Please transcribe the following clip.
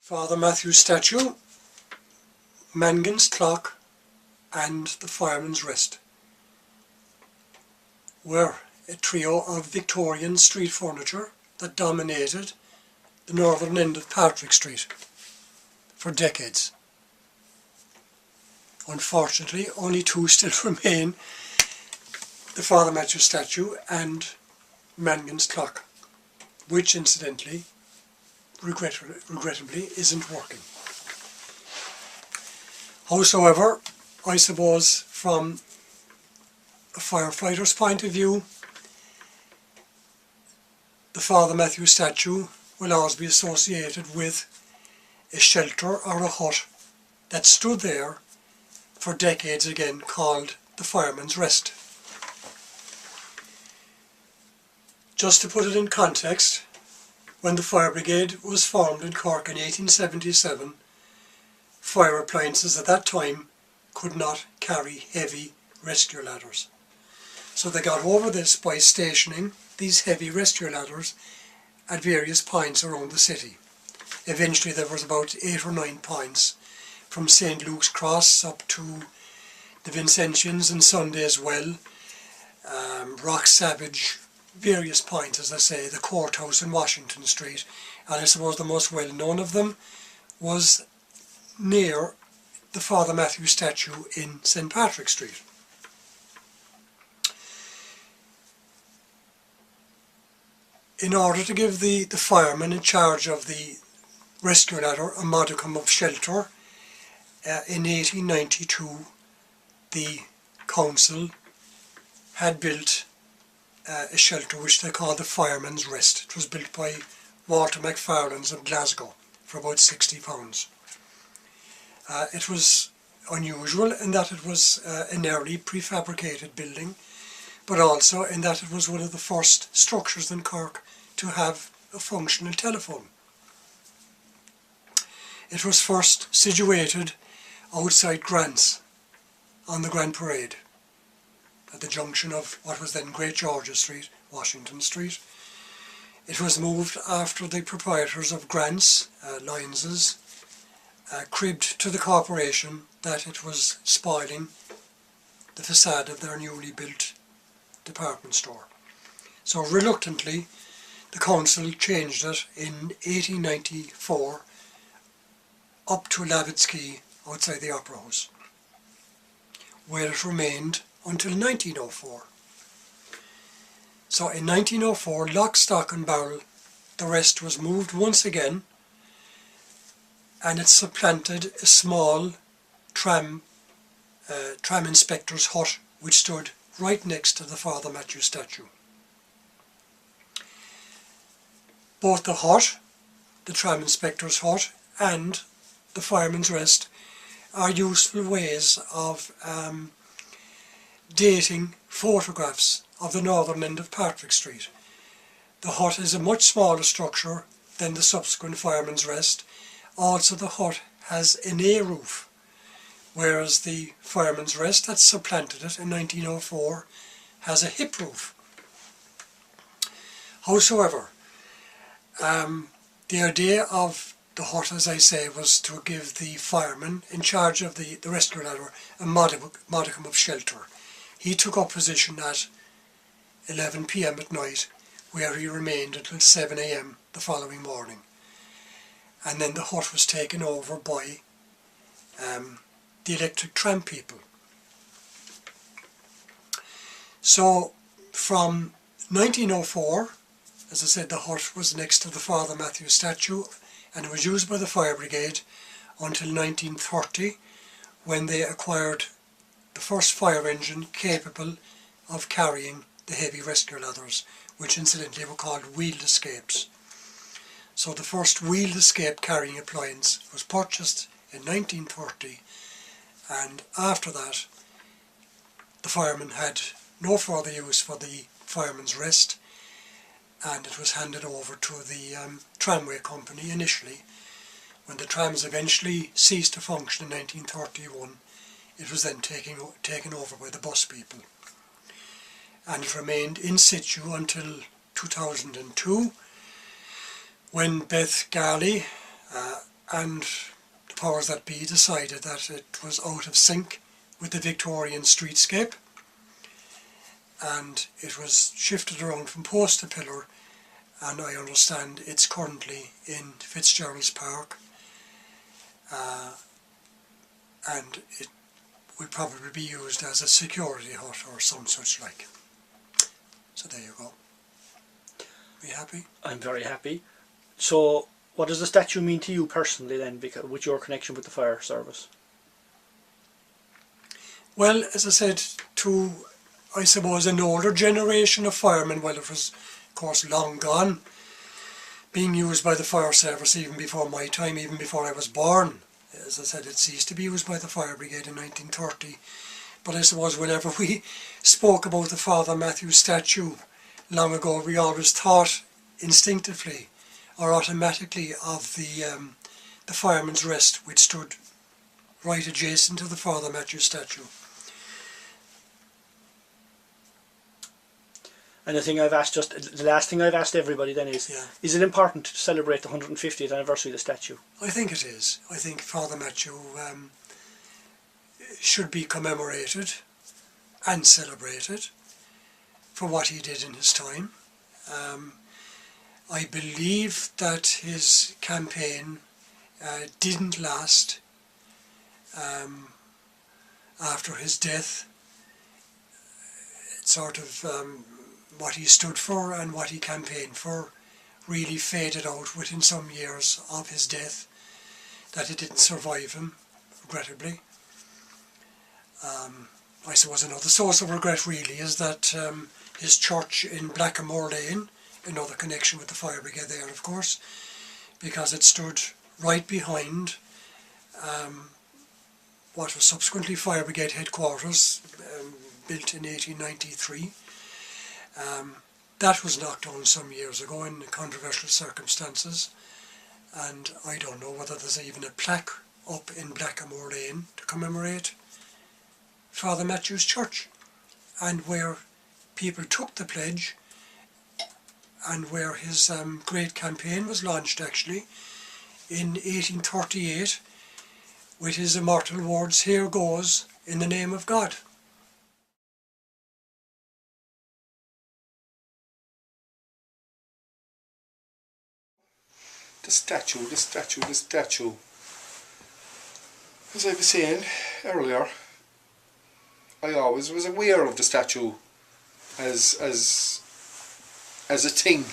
Father Mathew's statue, Mangan's clock and the Fireman's Rest were a trio of Victorian street furniture that dominated the northern end of Patrick Street for decades. Unfortunately, only two still remain: the Father Mathew statue and Mangan's clock, which incidentally, regrettably, isn't working. Howsoever, I suppose from a firefighter's point of view, the Father Mathew statue will always be associated with a shelter or a hut that stood there for decades again, called the Fireman's Rest. Just to put it in context, when the fire brigade was formed in Cork in 1877, fire appliances at that time could not carry heavy rescue ladders. So they got over this by stationing these heavy rescue ladders at various points around the city. Eventually there was about 8 or 9 points, from St. Luke's Cross up to the Vincentians and Sunday's Well, Rock Savage, various points, as I say, the courthouse in Washington Street, and I suppose the most well known of them was near the Father Mathew statue in St. Patrick Street. In order to give the fireman in charge of the rescue ladder a modicum of shelter, in 1892 the council had built a shelter which they called the Fireman's Rest. It was built by Walter McFarlane's of Glasgow for about £60. It was unusual in that it was an early prefabricated building, but also in that it was one of the first structures in Cork to have a functional telephone. It was first situated outside Grant's on the Grand Parade, at the junction of what was then Great Georgia Street, Washington Street. It was moved after the proprietors of Grant's, Lyons's, cribbed to the corporation that it was spoiling the facade of their newly built department store. So reluctantly the council changed it in 1894 up to Lavitt's Quay outside the Opera House, where it remained until 1904. So in 1904, lock, stock and barrel, the rest was moved once again, and it supplanted a small tram inspector's hut which stood right next to the Father Mathew statue. Both the hut, the tram inspector's hut, and the Fireman's Rest are useful ways of dating photographs of the northern end of Patrick Street. The hut is a much smaller structure than the subsequent Fireman's Rest. Also the hut has an A roof, whereas the Fireman's Rest that supplanted it in 1904 has a hip roof. Howsoever, the idea of the hut, as I say, was to give the fireman in charge of the rescue ladder a modicum of shelter. He took up position at 11 p.m. at night, where he remained until 7 a.m. the following morning. And then the hut was taken over by the electric tram people. So from 1904, as I said, the hut was next to the Father Mathew statue, and it was used by the fire brigade until 1930, when they acquired the first fire engine capable of carrying the heavy rescue ladders, which incidentally were called wheeled escapes. So the first wheeled escape carrying appliance was purchased in 1930, and after that the firemen had no further use for the Fireman's Rest, and it was handed over to the tramway company initially. When the trams eventually ceased to function in 1931, it was then taken over by the bus people. And it remained in situ until 2002, when Beth Garley, and the powers that be decided that it was out of sync with the Victorian streetscape, and it was shifted around from post to pillar, and I understand it's currently in Fitzgerald's Park, and it will probably be used as a security hut or some such like. So there you go. Are you happy? I'm very happy. So what does the statue mean to you personally then, because with your connection with the fire service? Well, as I said, to, I suppose, an older generation of firemen, well, it was of course long gone, being used by the fire service even before my time, even before I was born. As I said, it ceased to be used by the fire brigade in 1930. But I suppose whenever we spoke about the Father Mathew statue long ago, we always thought instinctively or automatically of the Fireman's Rest, which stood right adjacent to the Father Mathew statue. And the last thing I've asked everybody then is it important to celebrate the 150th anniversary of the statue? I think it is. I think Father Mathew should be commemorated and celebrated for what he did in his time. I believe that his campaign didn't last after his death. It sort of what he stood for and what he campaigned for really faded out within some years of his death, that it didn't survive him, regrettably. I suppose another source of regret really is that his church in Blackamoor Lane, another connection with the fire brigade there of course, because it stood right behind what was subsequently fire brigade headquarters, built in 1893. That was knocked down some years ago in controversial circumstances, and I don't know whether there's even a plaque up in Blackamoor Lane to commemorate Father Mathew's church, and where people took the pledge, and where his great campaign was launched actually in 1838 with his immortal words, "Here goes in the name of God." The statue. As I was saying earlier, I always was aware of the statue as a thing